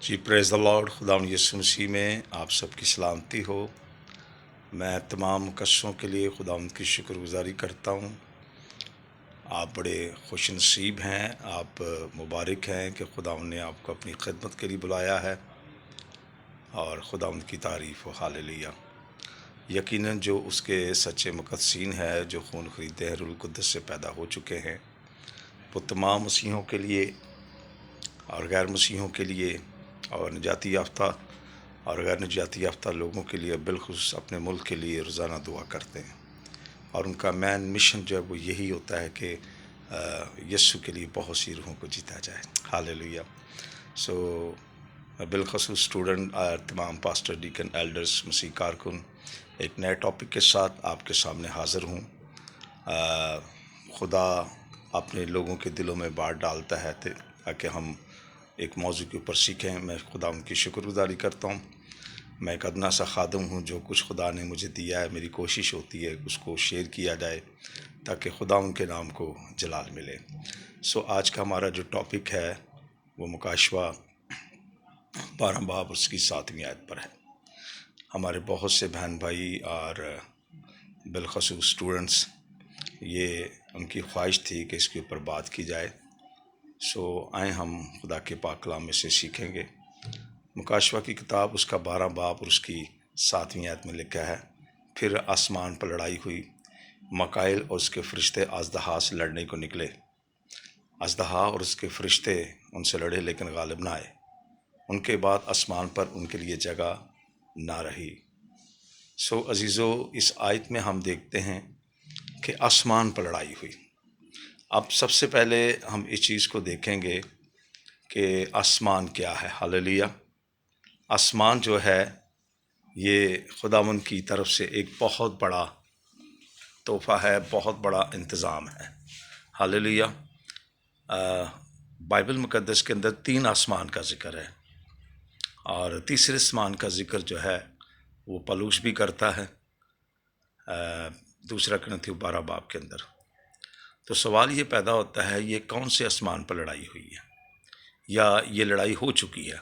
جی پریز دا lord, خدا یسوع مسیح میں آپ سب کی سلامتی ہو۔ میں تمام مقدسوں کے لیے خدا کی شکر گزاری کرتا ہوں۔ آپ بڑے خوش نصیب ہیں، آپ مبارک ہیں کہ خدا نے آپ کو اپنی خدمت کے لیے بلایا ہے، اور خدا کی تعریف و ہاللیلویا۔ یقیناً جو اس کے سچے مقدسین ہیں، جو خون خریدے ہیں، روح القدس سے پیدا ہو چکے ہیں، وہ تمام مسیحوں کے لیے اور غیر مسیحوں کے لیے اور نجاتی یافتہ اور غیر نجاتی یافتہ لوگوں کے لیے، بالخصوص اپنے ملک کے لیے روزانہ دعا کرتے ہیں، اور ان کا مین مشن جو ہے وہ یہی ہوتا ہے کہ یسوع کے لیے بہت سی روحوں کو جیتا جائے۔ ہاللیلویا۔ بالخصوص اسٹوڈنٹ، تمام پاسٹر، ڈیکن، ایلڈرز، مسیح کارکن، ایک نئے ٹاپک کے ساتھ آپ کے سامنے حاضر ہوں۔ خدا اپنے لوگوں کے دلوں میں بات ڈالتا ہے تاکہ ہم ایک موضوع کے اوپر سیکھیں۔ میں خدا ان کی شکر گزاری کرتا ہوں۔ میں ایک ادنا سا خادم ہوں، جو کچھ خدا نے مجھے دیا ہے، میری کوشش ہوتی ہے اس کو شیئر کیا جائے تاکہ خدا ان کے نام کو جلال ملے۔ آج کا ہمارا جو ٹاپک ہے وہ مکاشوہ 12 باب اس کی 7ویں آیت پر ہے۔ ہمارے بہت سے بہن بھائی اور بالخصوص اسٹوڈنٹس، یہ ان کی خواہش تھی کہ اس کے اوپر بات کی جائے۔ آئیں ہم خدا کے پاک کلام میں سے سیکھیں گے۔ مکاشوہ کی کتاب اس کا 12 باب اور اس کی 7ویں آیت میں لکھا ہے، پھر آسمان پر لڑائی ہوئی، مکائل اور اس کے فرشتے اژدہا سے لڑنے کو نکلے۔ اژدہا اور اس کے فرشتے ان سے لڑے لیکن غالب نہ آئے۔ ان کے بعد آسمان پر ان کے لیے جگہ نہ رہی۔ عزیزو، اس آیت میں ہم دیکھتے ہیں کہ آسمان پر لڑائی ہوئی۔ اب سب سے پہلے ہم اس چیز کو دیکھیں گے کہ آسمان کیا ہے۔ ہاللیلویا۔ آسمان جو ہے یہ خداوند کی طرف سے ایک بہت بڑا تحفہ ہے، بہت بڑا انتظام ہے۔ ہاللیلویا۔ بائبل مقدس کے اندر 3 آسمان کا ذکر ہے، اور تیسرے آسمان کا ذکر جو ہے وہ پلوس بھی کرتا ہے 2 کرنتھیوں 12 باب کے اندر۔ تو سوال یہ پیدا ہوتا ہے، یہ کون سے آسمان پر لڑائی ہوئی ہے، یا یہ لڑائی ہو چکی ہے؟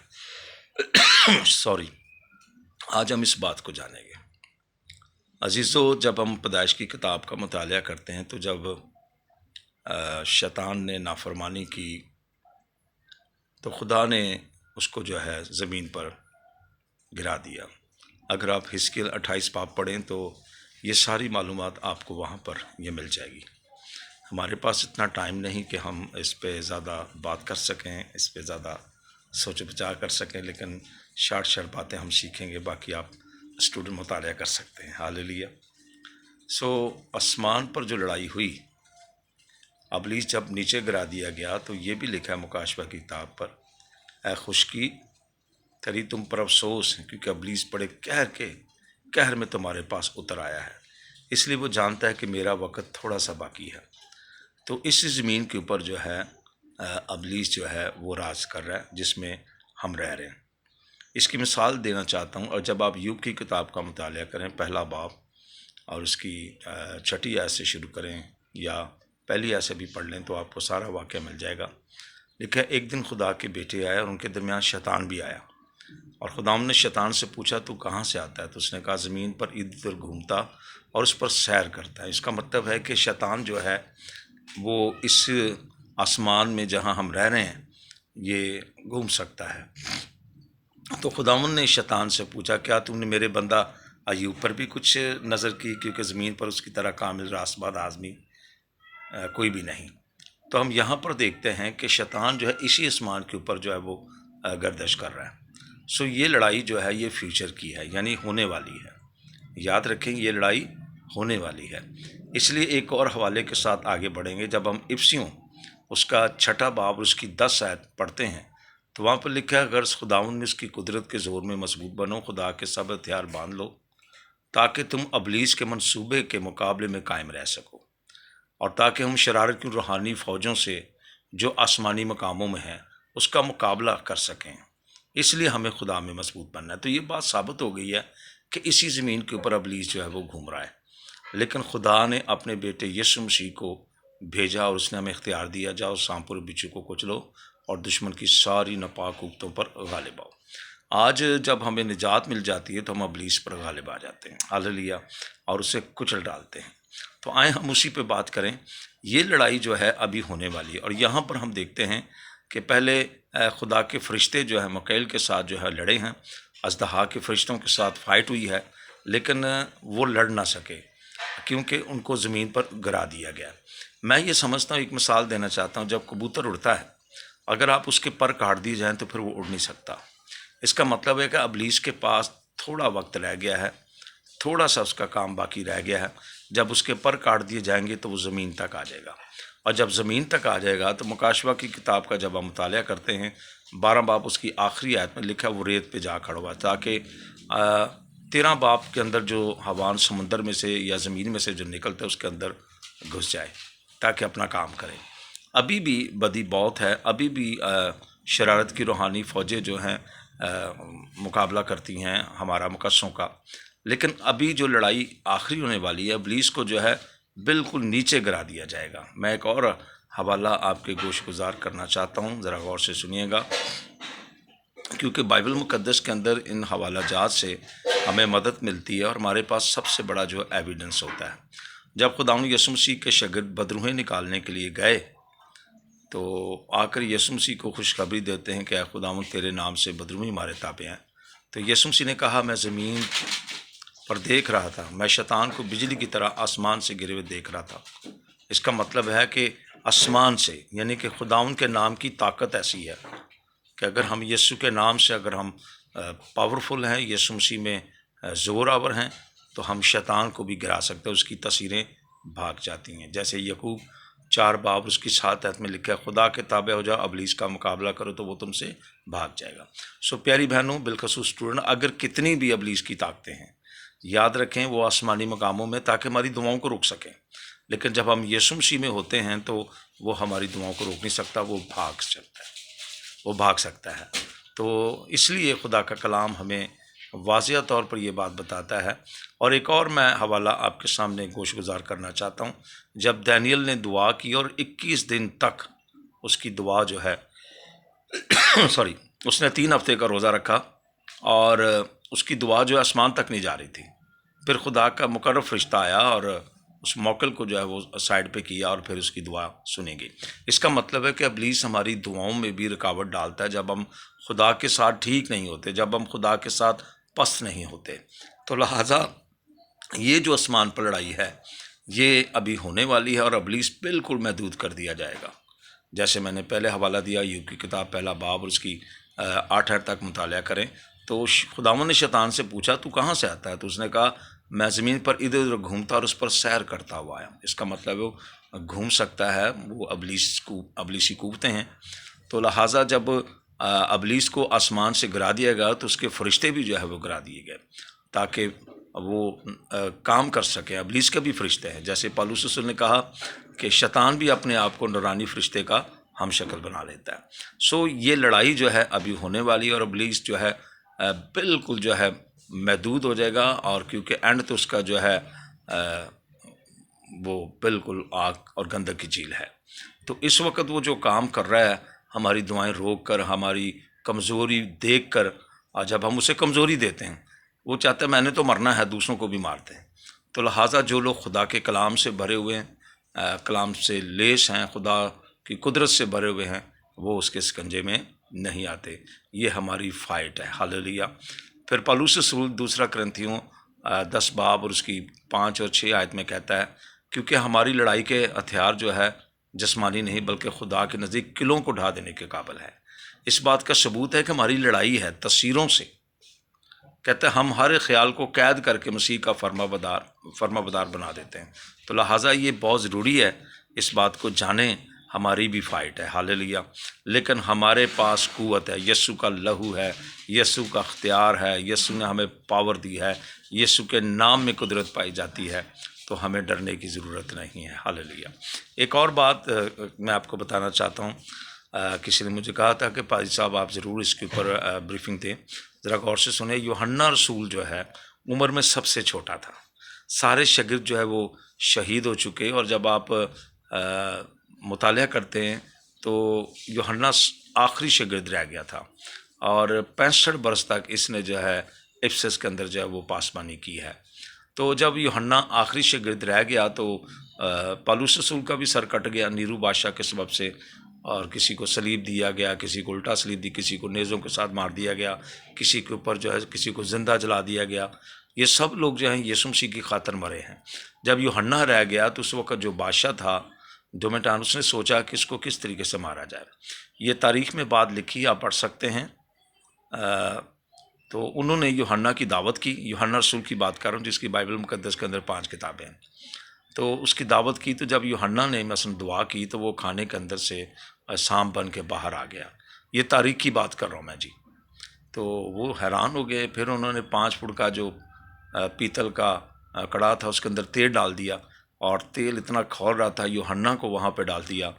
آج ہم اس بات کو جانیں گے۔ عزیزو، جب ہم پیدائش کی کتاب کا مطالعہ کرتے ہیں تو جب شیطان نے نافرمانی کی تو خدا نے اس کو جو ہے زمین پر گرا دیا۔ اگر آپ حزقیل 28 باب پڑھیں تو یہ ساری معلومات آپ کو وہاں پر یہ مل جائے گی۔ ہمارے پاس اتنا ٹائم نہیں کہ ہم اس پہ زیادہ بات کر سکیں، اس پہ زیادہ سوچ بچار کر سکیں، لیکن شارٹ باتیں ہم سیکھیں گے، باقی آپ اسٹوڈنٹ مطالعہ کر سکتے ہیں۔ ہاللیلویا۔ آسمان پر جو لڑائی ہوئی، ابلیس جب نیچے گرا دیا گیا تو یہ بھی لکھا ہے مکاشوہ کی کتاب پر، اے خشکی تری تم پر افسوس، کیونکہ ابلیس بڑے قہر میں تمہارے پاس اتر آیا ہے، اس لیے وہ جانتا ہے کہ میرا وقت تھوڑا سا باقی ہے۔ تو اس زمین کے اوپر جو ہے ابلیس جو ہے وہ راج کر رہا ہے، جس میں ہم رہ رہے ہیں۔ اس کی مثال دینا چاہتا ہوں، اور جب آپ یوب کی کتاب کا مطالعہ کریں 1 باب اور اس کی 6 آیت سے شروع کریں، یا پہلی آیت سے بھی پڑھ لیں تو آپ کو سارا واقعہ مل جائے گا۔ لکھا ہے، ایک دن خدا کے بیٹے آئے اور ان کے درمیان شیطان بھی آیا، اور خدا نے شیطان سے پوچھا تو کہاں سے آتا ہے؟ تو اس نے کہا زمین پر ادھر ادھر گھومتا اور اس پر سیر کرتا ہے۔ اس کا مطلب ہے کہ شیطان جو ہے وہ اس آسمان میں جہاں ہم رہ رہے ہیں یہ گھوم سکتا ہے۔ تو خداوند نے شیطان سے پوچھا، کیا تم نے میرے بندہ ایوب پر بھی کچھ نظر کی؟ کیونکہ زمین پر اس کی طرح کامل راست باز آدمی کوئی بھی نہیں۔ تو ہم یہاں پر دیکھتے ہیں کہ شیطان جو ہے اسی آسمان کے اوپر جو ہے وہ گردش کر رہا ہے۔ یہ لڑائی جو ہے یہ فیوچر کی ہے، یعنی ہونے والی ہے۔ یاد رکھیں، یہ لڑائی ہونے والی ہے۔ اس لیے ایک اور حوالے کے ساتھ آگے بڑھیں گے۔ جب ہم افسیوں اس کا 6 باب اور اس کی 10 آیت پڑھتے ہیں تو وہاں پر لکھا ہے، غرض خداوند میں اس کی قدرت کے زور میں مضبوط بنو، خدا کے سب ہتھیار باندھ لو، تاکہ تم ابلیس کے منصوبے کے مقابلے میں قائم رہ سکو، اور تاکہ ہم شرارت کی روحانی فوجوں سے جو آسمانی مقاموں میں ہیں اس کا مقابلہ کر سکیں۔ اس لیے ہمیں خدا میں مضبوط بننا ہے۔ تو یہ بات ثابت ہو گئی ہے کہ اسی زمین کے اوپر ابلیس جو ہے وہ گھوم رہا ہے، لیکن خدا نے اپنے بیٹے یسوع مسیح کو بھیجا اور اس نے ہمیں اختیار دیا، جاؤ سانپ اور بچھو کو کچلو اور دشمن کی ساری ناپاک قوتوں پر غالب آؤ۔ آج جب ہمیں نجات مل جاتی ہے تو ہم ابلیس پر غالب آ جاتے ہیں، ہاللیلویہ، اور اسے کچل ڈالتے ہیں۔ تو آئیں ہم اسی پہ بات کریں۔ یہ لڑائی جو ہے ابھی ہونے والی ہے، اور یہاں پر ہم دیکھتے ہیں کہ پہلے خدا کے فرشتے جو ہیں مکائیل کے ساتھ جو ہے لڑے ہیں، اژدہا کے فرشتوں کے ساتھ فائٹ ہوئی ہے، لیکن وہ لڑ نہ سکے کیونکہ ان کو زمین پر گرا دیا گیا۔ میں یہ سمجھتا ہوں، ایک مثال دینا چاہتا ہوں، جب کبوتر اڑتا ہے اگر آپ اس کے پر کاٹ دیے جائیں تو پھر وہ اڑ نہیں سکتا۔ اس کا مطلب ہے کہ ابلیس کے پاس تھوڑا وقت رہ گیا ہے، تھوڑا سا اس کا کام باقی رہ گیا ہے۔ جب اس کے پر کاٹ دیے جائیں گے تو وہ زمین تک آ جائے گا، اور جب زمین تک آ جائے گا تو مکاشفہ کی کتاب کا جب ہم مطالعہ کرتے ہیں 12 باب اس کی آخری آیت میں لکھا وہ ریت پہ جا کھڑا ہوا، تاکہ 13 باب کے اندر جو حیوان سمندر میں سے یا زمین میں سے جو نکلتا ہے اس کے اندر گھس جائے تاکہ اپنا کام کرے۔ ابھی بھی بدی بہت ہے، ابھی بھی شرارت کی روحانی فوجیں جو ہیں مقابلہ کرتی ہیں ہمارا مقدسوں کا، لیکن ابھی جو لڑائی آخری ہونے والی ہے ابلیس کو جو ہے بالکل نیچے گرا دیا جائے گا۔ میں ایک اور حوالہ آپ کے گوش گزار کرنا چاہتا ہوں، ذرا غور سے سنیے گا، کیونکہ بائبل مقدس کے اندر ان حوالہ جات سے ہمیں مدد ملتی ہے اور ہمارے پاس سب سے بڑا جو ایویڈنس ہوتا ہے۔ جب خداوند یسوع مسیح کے شاگرد بدروہیں نکالنے کے لیے گئے تو آ کر یسوع مسیح کو خوشخبری دیتے ہیں کہ اے خداوند تیرے نام سے بدروہیں ہمارے تابع ہیں۔ تو یسوع مسیح نے کہا میں زمین پر دیکھ رہا تھا، میں شیطان کو بجلی کی طرح آسمان سے گرے ہوئے دیکھ رہا تھا۔ اس کا مطلب ہے کہ آسمان سے، یعنی کہ خداوند کے نام کی طاقت ایسی ہے کہ اگر ہم یسوع کے نام سے اگر ہم پاورفل ہیں، یسوع مسیح میں زور آور ہیں، تو ہم شیطان کو بھی گرا سکتے ہیں، اس کی تاثیریں بھاگ جاتی ہیں۔ جیسے یعقوب 4 باب اس کی 7 آیت میں لکھا ہے خدا کے تابع ہو جاؤ، ابلیس کا مقابلہ کرو تو وہ تم سے بھاگ جائے گا۔ سو پیاری بہنوں، بالخصوص اسٹوڈنٹ، اگر کتنی بھی ابلیس کی طاقتیں ہیں یاد رکھیں وہ آسمانی مقاموں میں تاکہ ہماری دعاؤں کو روک سکیں، لیکن جب ہم یسوع مسیح میں ہوتے ہیں تو وہ ہماری دعاؤں کو روک نہیں سکتا، وہ بھاگ سکتا ہے۔ تو اس لیے خدا کا کلام ہمیں واضح طور پر یہ بات بتاتا ہے۔ اور ایک اور میں حوالہ آپ کے سامنے گوش گزار کرنا چاہتا ہوں، جب دانیل نے دعا کی اور 21 دن تک اس کی دعا جو ہے اس نے 3 ہفتے کا روزہ رکھا اور اس کی دعا جو ہے آسمان تک نہیں جا رہی تھی۔ پھر خدا کا مقرر فرشتہ آیا اور اس موکل کو جو ہے وہ سائڈ پہ کیا اور پھر اس کی دعا سنی گئی۔ اس کا مطلب ہے کہ ابلیس ہماری دعاؤں میں بھی رکاوٹ ڈالتا ہے جب ہم خدا کے ساتھ ٹھیک نہیں ہوتے، جب ہم خدا کے ساتھ پست نہیں ہوتے۔ تو لہٰذا یہ جو آسمان پر لڑائی ہے یہ ابھی ہونے والی ہے اور ابلیس بالکل محدود کر دیا جائے گا۔ جیسے میں نے پہلے حوالہ دیا، یوب کی کتاب 1 باب اور اس کی 8 آیت تک مطالعہ کریں، تو خداوند نے شیطان سے پوچھا تو کہاں سے آتا ہے؟ تو اس نے کہا میں زمین پر ادھر ادھر گھومتا اور اس پر سیر کرتا ہوا آیا۔ اس کا مطلب وہ گھوم سکتا ہے، وہ ابلیسی قوتیں ہیں۔ تو لہٰذا جب ابلیس کو آسمان سے گرا دیا گیا تو اس کے فرشتے بھی جو ہے وہ گرا دیے گئے تاکہ وہ کام کر سکیں۔ ابلیس کے بھی فرشتے ہیں، جیسے پالوس رسول نے کہا کہ شیطان بھی اپنے آپ کو نورانی فرشتے کا ہم شکل بنا لیتا ہے۔ سو یہ لڑائی جو ہے ابھی ہونے والی ہے اور ابلیس جو ہے بالکل جو ہے محدود ہو جائے گا، اور کیونکہ اینڈ تو اس کا جو ہے وہ بالکل آگ اور گندک کی جھیل ہے۔ تو اس وقت وہ جو کام کر رہا ہے ہماری دعائیں روک کر، ہماری کمزوری دیکھ کر، اور جب ہم اسے کمزوری دیتے ہیں وہ چاہتا ہے میں نے تو مرنا ہے، دوسروں کو بھی مارتے ہیں۔ تو لہٰذا جو لوگ خدا کے کلام سے بھرے ہوئے ہیں، کلام سے لیس ہیں، خدا کی قدرت سے بھرے ہوئے ہیں، وہ اس کے سکنجے میں نہیں آتے۔ یہ ہماری فائٹ ہے، ہاللیلویہ۔ پھر پالوس رسول 2 کرنتھیوں 10 باب اور اس کی 5 اور 6 آیت میں کہتا ہے کیونکہ ہماری لڑائی کے ہتھیار جو ہے جسمانی نہیں بلکہ خدا کے نزدیک قلعوں کو ڈھا دینے کے قابل ہے۔ اس بات کا ثبوت ہے کہ ہماری لڑائی ہے تصویروں سے۔ کہتے ہیں ہم ہر ایک خیال کو قید کر کے مسیح کا فرما بدار بنا دیتے ہیں۔ تو لہٰذا یہ بہت ضروری ہے اس بات کو جانیں، ہماری بھی فائٹ ہے، ہاللیلویہ۔ لیکن ہمارے پاس قوت ہے، یسوع کا لہو ہے، یسوع کا اختیار ہے، یسوع نے ہمیں پاور دی ہے، یسوع کے نام میں قدرت پائی جاتی ہے، تو ہمیں ڈرنے کی ضرورت نہیں ہے، ہاللیلویہ۔ ایک اور بات میں آپ کو بتانا چاہتا ہوں، کسی نے مجھے کہا تھا کہ پادری صاحب آپ ضرور اس کے اوپر بریفنگ دیں، ذرا غور سے سنیں۔ یوحنا رسول جو ہے عمر میں سب سے چھوٹا تھا، سارے شاگرد جو ہے وہ شہید ہو چکے، اور جب آپ مطالعہ کرتے ہیں تو یوحنا آخری شاگرد رہ گیا تھا، اور 65 برس تک اس نے جو ہے افسس کے اندر جو ہے وہ پاسبانی کی ہے۔ تو جب یوحنا آخری شاگرد رہ گیا تو پالوس رسول کا بھی سر کٹ گیا نیرو بادشاہ کے سبب سے، اور کسی کو صلیب دیا گیا، کسی کو الٹا صلیب دی، کسی کو نیزوں کے ساتھ مار دیا گیا، کسی کے اوپر جو ہے کسی کو زندہ جلا دیا گیا۔ یہ سب لوگ جو ہیں یسوع مسیح کی خاطر مرے ہیں۔ جب یوحنا رہ گیا تو اس وقت جو بادشاہ تھا ڈومیٹان، اس نے سوچا کہ اس کو کس طریقے سے مارا جائے۔ یہ تاریخ میں بات لکھی، آپ پڑھ سکتے ہیں۔ تو انہوں نے یوحنا کی دعوت کی، یوحنا رسول کی بات کر رہا ہوں جس کی بائبل مقدس کے اندر 5 کتابیں ہیں۔ تو اس کی دعوت کی، تو جب یوحنا نے مثلا دعا کی تو وہ کھانے کے اندر سے سانپ بن کے باہر آ گیا۔ یہ تاریخ کی بات کر رہا ہوں میں جی۔ تو وہ حیران ہو گئے، پھر انہوں نے 5 فٹ کا جو پیتل کا کڑا تھا اس کے اندر تیل ڈال دیا، اور تیل اتنا کھول رہا تھا، یوحنا کو وہاں پہ ڈال دیا،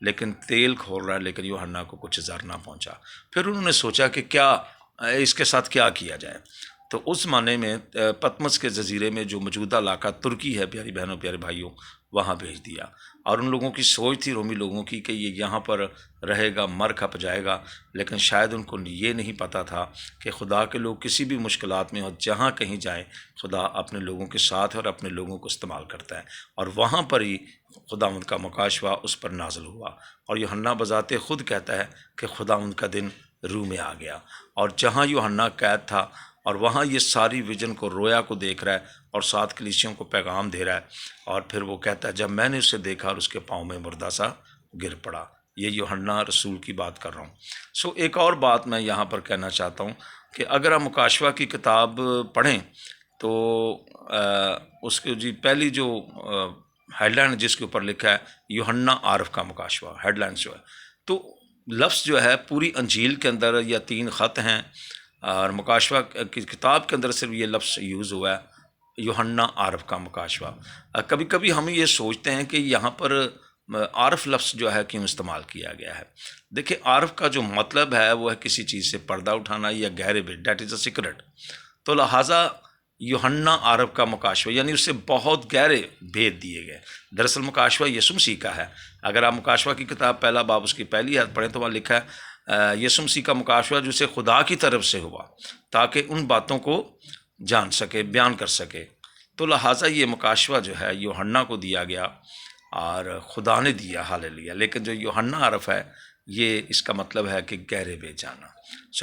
لیکن تیل کھول رہا ہے لیکن یوحنا کو کچھ زر نہ پہنچا۔ پھر انہوں نے سوچا کہ کیا اس کے ساتھ کیا کیا جائے۔ تو اس زمانے میں پتمس کے جزیرے میں جو موجودہ علاقہ ترکی ہے، پیاری بہنوں پیارے بھائیوں، وہاں بھیج دیا۔ اور ان لوگوں کی سوچ تھی، رومی لوگوں کی، کہ یہ یہاں پر رہے گا، مر کھپ جائے گا، لیکن شاید ان کو یہ نہیں پتہ تھا کہ خدا کے لوگ کسی بھی مشکلات میں اور جہاں کہیں جائیں خدا اپنے لوگوں کے ساتھ ہے اور اپنے لوگوں کو استعمال کرتا ہے۔ اور وہاں پر ہی خداوند کا مکاشفہ اس پر نازل ہوا، اور یوحنا بذات خود کہتا ہے کہ خداوند کا دن روح میں آ گیا۔ اور جہاں یوحنا قید تھا اور وہاں یہ ساری ویژن کو، رویا کو دیکھ رہا ہے اور 7 کلیسیوں کو پیغام دے رہا ہے، اور پھر وہ کہتا ہے جب میں نے اسے دیکھا اور اس کے پاؤں میں مردہ سا گر پڑا۔ یہ یوحنا رسول کی بات کر رہا ہوں۔ ایک اور بات میں یہاں پر کہنا چاہتا ہوں کہ اگر آپ مکاشفہ کی کتاب پڑھیں تو اس کی جی پہلی جو ہیڈ لائن جس کے اوپر لکھا ہے یوحنا عارف کا مکاشفہ، ہیڈ لائن جو ہے، تو لفظ جو ہے پوری انجیل کے اندر یا 3 خط ہیں، اور مکاشفہ کی کتاب کے اندر صرف یہ لفظ یوز ہوا ہے، یوحنا عارف کا مکاشفہ۔ کبھی کبھی ہم یہ سوچتے ہیں کہ یہاں پر عارف لفظ جو ہے کیوں استعمال کیا گیا ہے۔ دیکھیں، عارف کا جو مطلب ہے وہ ہے کسی چیز سے پردہ اٹھانا یا گہرے بھید، دیٹ از اے سیکرٹ۔ تو لہٰذا یوحنا عارف کا مکاشفہ یعنی اس سے بہت گہرے بھید دیے گئے۔ دراصل مکاشفہ یسوع مسیح کا ہے۔ اگر آپ مکاشفہ کی کتاب پہلا باب اس کی پہلی آیت پڑھیں تو وہاں لکھا ہے یسوع مسیح کا مکاشفہ جسے خدا کی طرف سے ہوا تاکہ ان باتوں کو جان سکے، بیان کر سکے۔ تو لہٰذا یہ مکاشفہ جو ہے یوحنا کو دیا گیا اور خدا نے دیا، ہاللیلویہ۔ لیکن جو یوحنا عارف ہے یہ اس کا مطلب ہے کہ گہرے بے جانا۔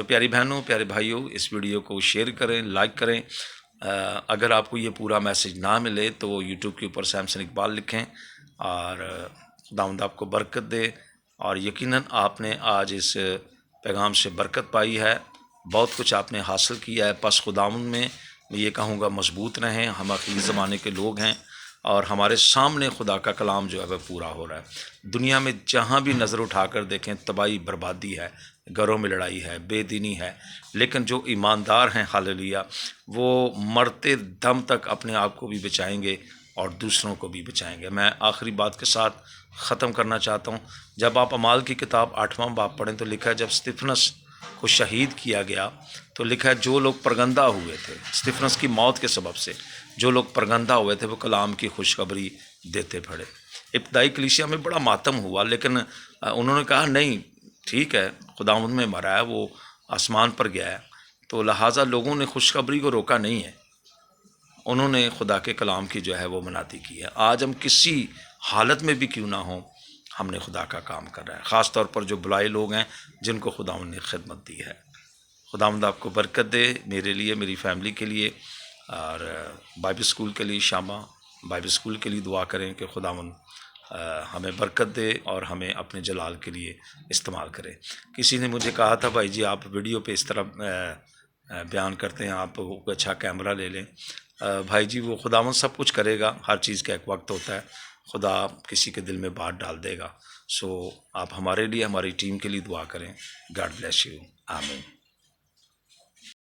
پیاری بہنوں پیارے بھائیوں، اس ویڈیو کو شیئر کریں، لائک کریں۔ اگر آپ کو یہ پورا میسیج نہ ملے تو یوٹیوب کے اوپر سیمسن اقبال لکھیں، اور خداوند آپ کو برکت دے۔ اور یقیناً آپ نے آج اس پیغام سے برکت پائی ہے، بہت کچھ آپ نے حاصل کیا ہے۔ پس خداوند میں یہ کہوں گا مضبوط رہیں۔ ہم آخری زمانے کے لوگ ہیں اور ہمارے سامنے خدا کا کلام جو ہے وہ پورا ہو رہا ہے۔ دنیا میں جہاں بھی نظر اٹھا کر دیکھیں تباہی، بربادی ہے، گھروں میں لڑائی ہے، بے دینی ہے، لیکن جو ایماندار ہیں ہاللیلویہ، وہ مرتے دم تک اپنے آپ کو بھی بچائیں گے اور دوسروں کو بھی بچائیں گے۔ میں آخری بات کے ساتھ ختم کرنا چاہتا ہوں۔ جب آپ اعمال کی کتاب 8واں باب پڑھیں تو لکھا ہے جب استفنس کو شہید کیا گیا تو لکھا ہے جو لوگ پرگندہ ہوئے تھے استفنس کی موت کے سبب سے، جو لوگ پرگندہ ہوئے تھے وہ کلام کی خوشخبری دیتے پھرے۔ ابتدائی کلیسیا میں بڑا ماتم ہوا، لیکن انہوں نے کہا نہیں ٹھیک ہے، خداوند میں مرا ہے، وہ آسمان پر گیا ہے، تو لہٰذا لوگوں نے خوشخبری کو روکا نہیں ہے، انہوں نے خدا کے کلام کی جو ہے وہ مناتی کی ہے۔ آج ہم کسی حالت میں بھی کیوں نہ ہوں، ہم نے خدا کا کام کر رہا ہے، خاص طور پر جو بلائے لوگ ہیں جن کو خداوند نے خدمت دی ہے۔ خداوند آپ کو برکت دے، میرے لیے، میری فیملی کے لیے، اور بائبل اسکول کے لیے، شامہ بائبل اسکول کے لیے دعا کریں کہ خداوند ہمیں برکت دے اور ہمیں اپنے جلال کے لیے استعمال کرے۔ کسی نے مجھے کہا تھا بھائی جی آپ ویڈیو پہ اس طرح بیان کرتے ہیں، آپ کوئی اچھا کیمرہ لے لیں۔ بھائی جی وہ خداوند سب کچھ کرے گا، ہر چیز کا ایک وقت ہوتا ہے، خدا کسی کے دل میں بات ڈال دے گا۔ آپ ہمارے لیے، ہماری ٹیم کے لیے دعا کریں۔ گاڈ بلیس یو، آمین۔